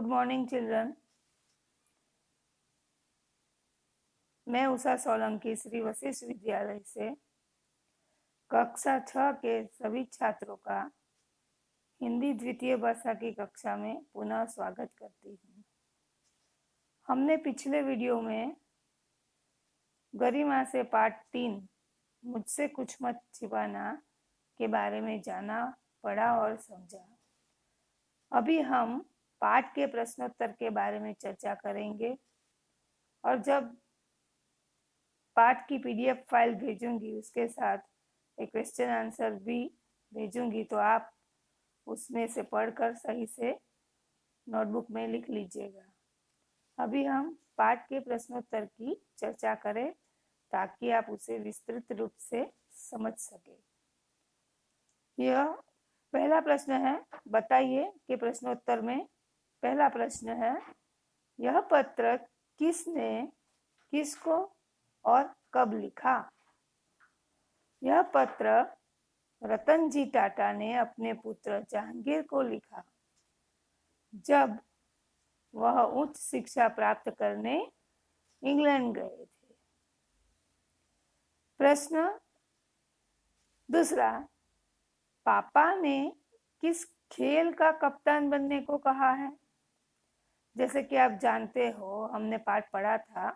Good morning children. मैं उषा सोलंकी श्री वशिष्ठ विद्यालय से कक्षा 6 के सभी छात्रों का हिंदी द्वितीय भाषा की कक्षा में पुनः स्वागत करती हूँ। हमने पिछले वीडियो में गरिमा से पाठ 3 मुझसे कुछ मत छिपाना के बारे में जाना, पढ़ा और समझा। अभी हम पाठ के प्रश्नोत्तर के बारे में चर्चा करेंगे और जब पाठ की पीडीएफ फाइल भेजूंगी उसके साथ एक क्वेश्चन आंसर भी भेजूंगी, तो आप उसमें से पढ़कर सही से नोटबुक में लिख लीजिएगा। अभी हम पाठ के प्रश्नोत्तर की चर्चा करें ताकि आप उसे विस्तृत रूप से समझ सके। यह पहला प्रश्न है, बताइए कि प्रश्नोत्तर में पहला प्रश्न है, यह पत्र किसने किसको और कब लिखा? यह पत्र रतन जी टाटा ने अपने पुत्र जहांगीर को लिखा जब वह उच्च शिक्षा प्राप्त करने इंग्लैंड गए थे। प्रश्न दूसरा, पापा ने किस खेल का कप्तान बनने को कहा है? जैसे कि आप जानते हो, हमने पाठ पढ़ा था,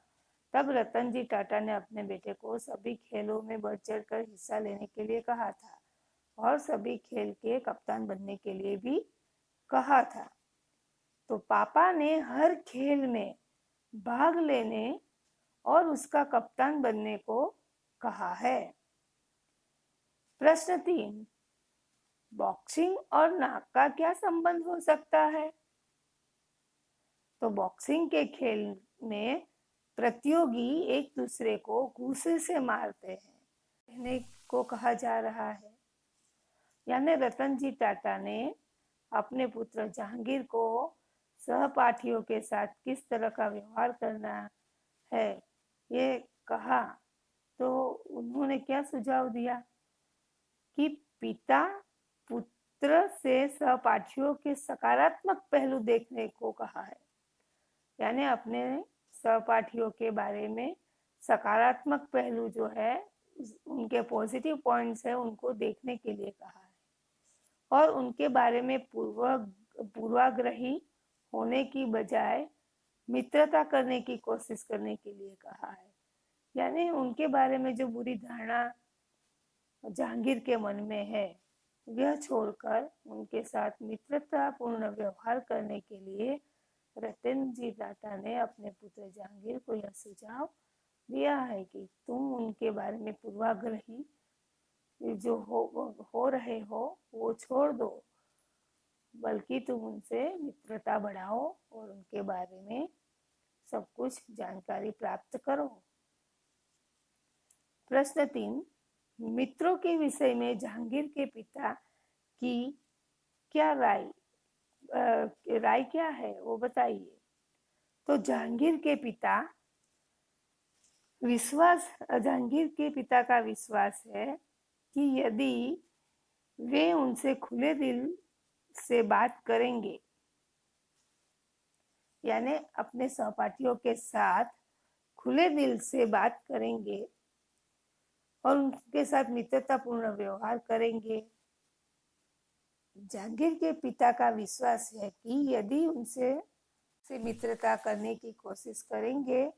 तब रतन जी टाटा ने अपने बेटे को सभी खेलों में बढ़ चढ़कर हिस्सा लेने के लिए कहा था और सभी खेल के कप्तान बनने के लिए भी कहा था। तो पापा ने हर खेल में भाग लेने और उसका कप्तान बनने को कहा है। प्रश्न 3, बॉक्सिंग और नाक का क्या संबंध हो सकता है? तो बॉक्सिंग के खेल में प्रतियोगी एक दूसरे को घूंसे से मारते हैं, कहने को कहा जा रहा है। यानी रतन जी टाटा ने अपने पुत्र जहांगीर को सहपाठियों के साथ किस तरह का व्यवहार करना है ये कहा, तो उन्होंने क्या सुझाव दिया कि पिता पुत्र से सहपाठियों के सकारात्मक पहलू देखने को कहा है। यानी अपने सहपाठियों के बारे में सकारात्मक पहलू जो है, उनके पॉजिटिव पॉइंट्स है, उनको देखने के लिए कहा है और उनके बारे में पूर्वाग्रही होने की बजाय मित्रता करने की कोशिश करने के लिए कहा है। यानी उनके बारे में जो बुरी धारणा जहांगीर के मन में है, यह छोड़कर उनके साथ मित्रतापूर्ण व्यवहार करने के लिए रतन जी टाटा ने अपने पुत्र जहांगीर को यह सुझाव दिया है कि तुम उनके बारे में पूर्वाग्रही जो हो रहे हो वो छोड़ दो, बल्कि तुम उनसे मित्रता बढ़ाओ और उनके बारे में सब कुछ जानकारी प्राप्त करो। प्रश्न 3, मित्रों के विषय में जहांगीर के पिता की क्या राय क्या है वो बताइए। तो जहांगीर के पिता का विश्वास है कि यदि वे उनसे खुले दिल से बात करेंगे, यानी अपने सहपाठियों के साथ खुले दिल से बात करेंगे और उनके साथ मित्रतापूर्ण व्यवहार करेंगे, जहांगीर के पिता का विश्वास है कि यदि उनसे मित्रता करने की कोशिश करेंगे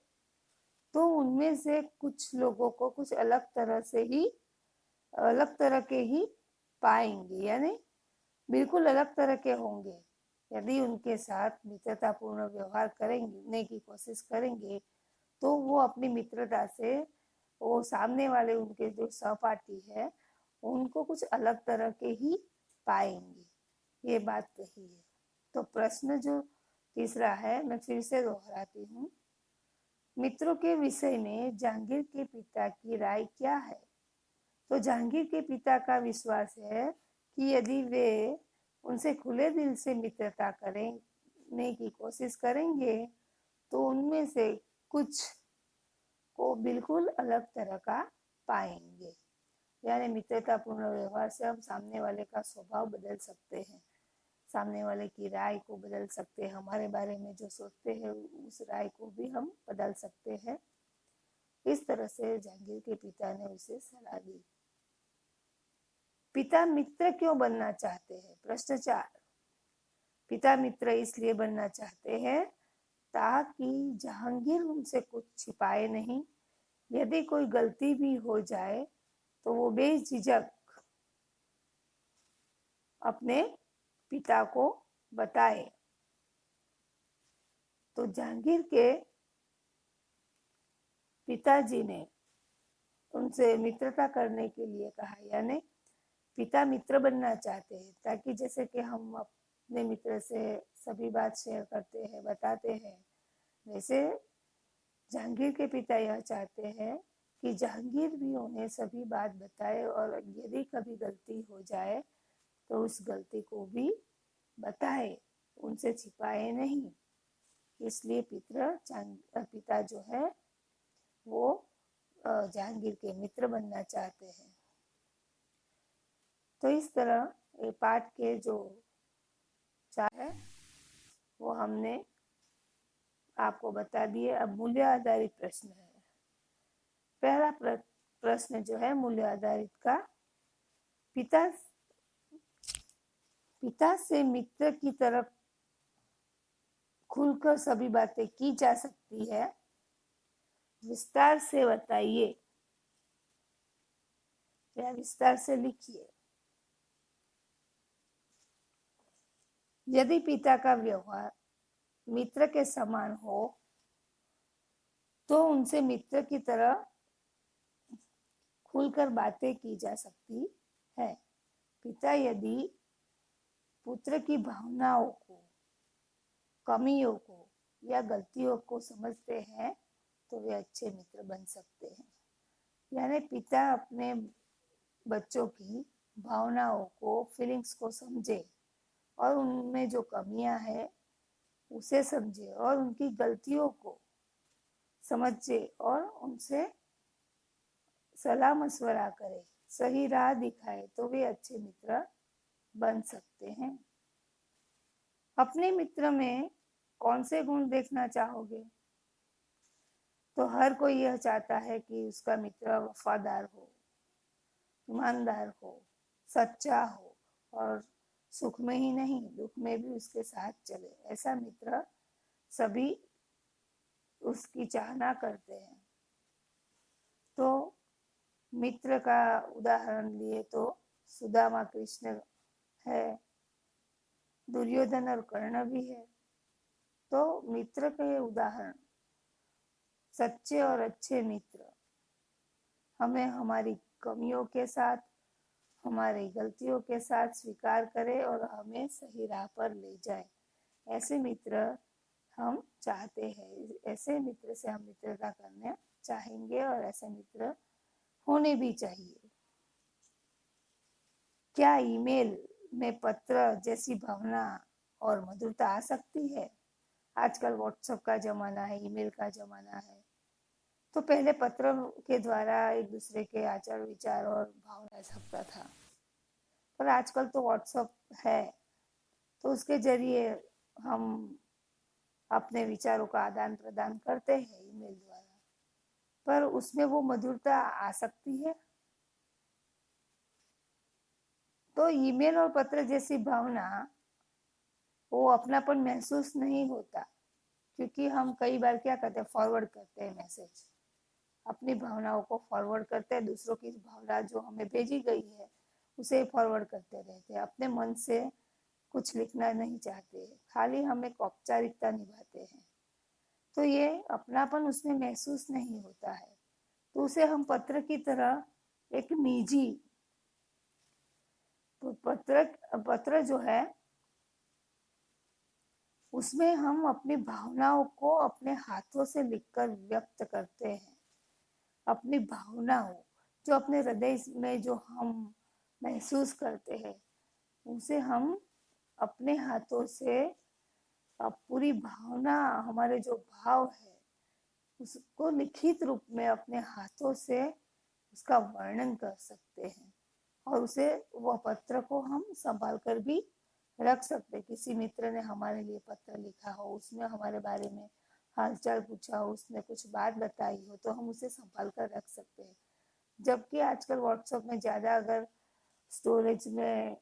तो उनमें से कुछ लोगों को कुछ अलग तरह के ही पाएंगे, यानी बिल्कुल अलग तरह के होंगे। यदि उनके साथ मित्रतापूर्ण व्यवहार करने की कोशिश करेंगे तो वो अपनी मित्रता से वो सामने वाले उनके जो सहपाठी है उनको कुछ अलग तरह के ही पाएंगे, ये बात कही है। तो प्रश्न जो तीसरा है, मैं फिर से दोहराती हूँ, मित्रों के विषय में जहांगीर के पिता की राय क्या है? तो जहांगीर के पिता का विश्वास है कि यदि वे उनसे खुले दिल से मित्रता करने की कोशिश करेंगे तो उनमें से कुछ को बिल्कुल अलग तरह का पाएंगे। यानी मित्रतापूर्ण व्यवहार से हम सामने वाले का स्वभाव बदल सकते हैं, सामने वाले की राय को बदल सकते हैं, हमारे बारे में जो सोचते हैं उस राय को भी हम बदल सकते हैं। इस तरह से जहांगीर के पिता ने उसे सलाह दी। पिता मित्र क्यों बनना चाहते हैं? प्रश्न 4। पिता मित्र इसलिए बनना चाहते हैं ताकि जहांगीर उनसे कुछ छिपाए नहीं। यदि कोई गलती भी हो जाए तो वो बेझिझक अपने पिता को बताए। तो जहांगीर के पिताजी ने उनसे मित्रता करने के लिए कहा, यानी पिता मित्र बनना चाहते हैं ताकि जैसे कि हम अपने मित्र से सभी बात शेयर करते हैं, बताते हैं, वैसे जहांगीर के पिता यह चाहते हैं कि जहांगीर भी उन्हें सभी बात बताए और यदि कभी गलती हो जाए तो उस गलती को भी बताए, उनसे छिपाए नहीं। इसलिए पिता जो है वो जहांगीर के मित्र बनना चाहते हैं। तो इस तरह ये पाठ के जो 4 है वो हमने आपको बता दिए। अब मूल्य आधारित प्रश्न है। पहला प्रश्न जो है मूल्य आधारित का, पिता से मित्र की तरफ खुलकर सभी बातें की जा सकती है, विस्तार से बताइए या विस्तार से लिखिए। यदि पिता का व्यवहार मित्र के समान हो तो उनसे मित्र की तरह खुलकर बातें की जा सकती है। पिता यदि पुत्र की भावनाओं को, कमियों को या गलतियों को समझते हैं तो वे अच्छे मित्र बन सकते हैं। यानी पिता अपने बच्चों की भावनाओं को, फीलिंग्स को समझे और उनमें जो कमियां हैं उसे समझे और उनकी गलतियों को समझे और उनसे सलाह मशवरा करे, सही राह दिखाए तो वे अच्छे मित्र बन सकते हैं। अपने मित्र में कौन से गुण देखना चाहोगे? तो हर कोई यह चाहता है कि उसका मित्र वफादार हो, ईमानदार हो, सच्चा हो और सुख में ही नहीं दुख में भी उसके साथ चले। ऐसा मित्र सभी उसकी चाहना करते हैं। तो मित्र का उदाहरण लिए तो सुदामा कृष्ण है, दुर्योधन और कर्ण भी है। तो मित्र के उदाहरण, सच्चे और अच्छे मित्र हमें हमारी कमियों के साथ, हमारी गलतियों के साथ स्वीकार करे और हमें सही राह पर ले जाए। ऐसे मित्र हम चाहते हैं, ऐसे मित्र से हम मित्रता करना चाहेंगे और ऐसे मित्र होने भी चाहिए। क्या ईमेल में पत्र जैसी भावना और मधुरता आ सकती है? आजकल व्हाट्सएप का जमाना है, ईमेल का जमाना है। तो पहले पत्र के द्वारा एक दूसरे के आचार विचार और भावना सकता था, पर आजकल तो व्हाट्सएप है तो उसके जरिए हम अपने विचारों का आदान प्रदान करते हैं ईमेल द्वारा, पर उसमें वो मधुरता आ सकती है? तो ईमेल और पत्र जैसी भावना, वो अपनापन महसूस नहीं होता, क्योंकि हम कई बार क्या करते हैं, फॉरवर्ड करते हैं मैसेज, अपनी भावनाओं को फॉरवर्ड करते हैं, दूसरों की भावना जो हमें भेजी गई है उसे फॉरवर्ड करते रहते हैं। अपने मन से कुछ लिखना नहीं चाहते, खाली हम एक औपचारिकता निभाते हैं, तो ये अपनापन उसमें महसूस नहीं होता है। तो उसे हम पत्र की तरह एक निजी, तो पत्र जो है उसमें हम अपनी भावनाओं को अपने हाथों से लिखकर व्यक्त करते हैं। अपनी भावनाओं जो अपने हृदय में जो हम महसूस करते हैं उसे हम अपने हाथों से, पूरी भावना, हमारे जो भाव है उसको लिखित रूप में अपने हाथों से उसका वर्णन कर सकते हैं और उसे, वह पत्र को हम संभाल कर भी रख सकते। किसी मित्र ने हमारे लिए पत्र लिखा हो, उसमें हमारे बारे में हालचाल पूछा हो, उसने कुछ बात बताई हो, तो हम उसे संभाल कर रख सकते हैं। जबकि आजकल व्हाट्सएप में ज़्यादा अगर स्टोरेज में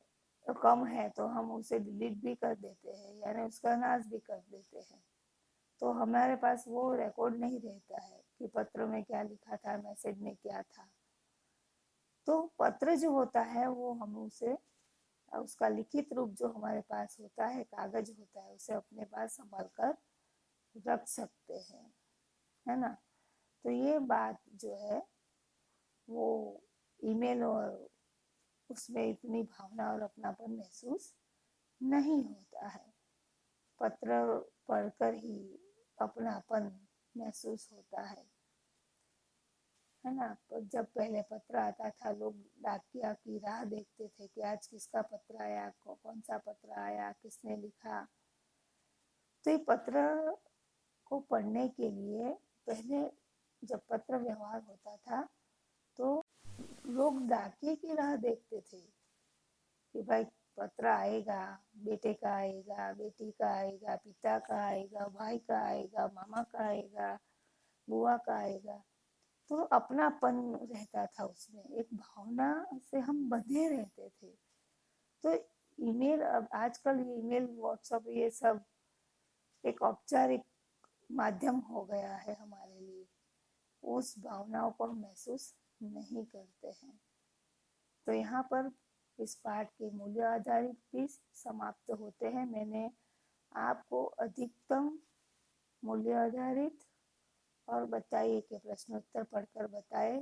कम है तो हम उसे डिलीट भी कर देते हैं, यानी उसका नाश भी कर देते हैं। तो हमारे पास वो रिकॉर्ड नहीं रहता है कि पत्र में क्या लिखा था, मैसेज में क्या था। तो पत्र जो होता है वो हम उसे, उसका लिखित रूप जो हमारे पास होता है, कागज होता है, उसे अपने पास संभाल कर रख सकते हैं, है ना। तो ये बात जो है वो ईमेल और उसमें इतनी भावना और अपनापन महसूस नहीं होता है। पत्र पढ़कर ही अपनापन महसूस होता है ना। जब पहले पत्र आता था, लोग डाकिया की राह देखते थे कि आज किसका पत्र आया, कौन सा पत्र आया, किसने लिखा। तो ये पत्र को पढ़ने के लिए पहले जब पत्र व्यवहार होता था तो लोग डाकिये की राह देखते थे कि भाई पत्र आएगा, बेटे का आएगा, बेटी का आएगा, पिता का आएगा, भाई का आएगा, मामा का आएगा, बुआ का आएगा। तो अपनापन रहता था उसमें, एक भावना से हम बंधे रहते थे। तो ईमेल, अब आजकल ये ईमेल, व्हाट्सएप, ये सब एक औपचारिक माध्यम हो गया है हमारे लिए। उस भावनाओं को हम महसूस नहीं करते हैं। तो यहाँ पर इस पाठ के मूल्य आधारित भी समाप्त होते हैं। मैंने आपको अधिकतम मूल्य आधारित और बताइए के प्रश्नोत्तर पढ़कर बताए।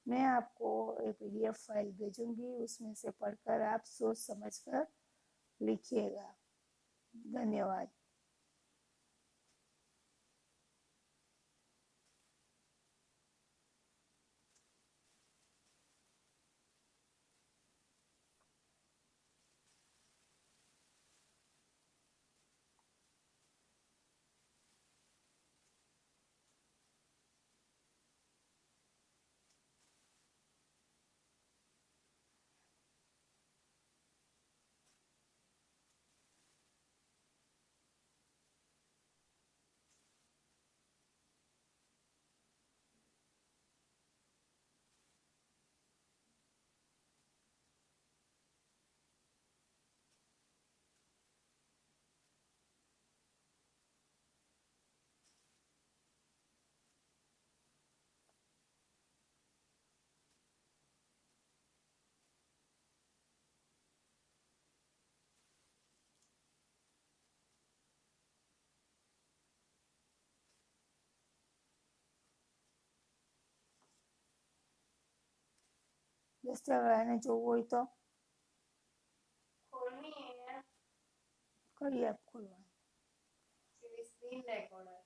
मैं आपको एक PDF फाइल भेजूंगी, उसमें से पढ़कर आप सोच समझकर लिखिएगा। धन्यवाद। जस्ट એને જોવું હોય તો खोलनी है यार, કરીએ, આપ ખોલવાનું स्क्रीन रिकॉर्डर।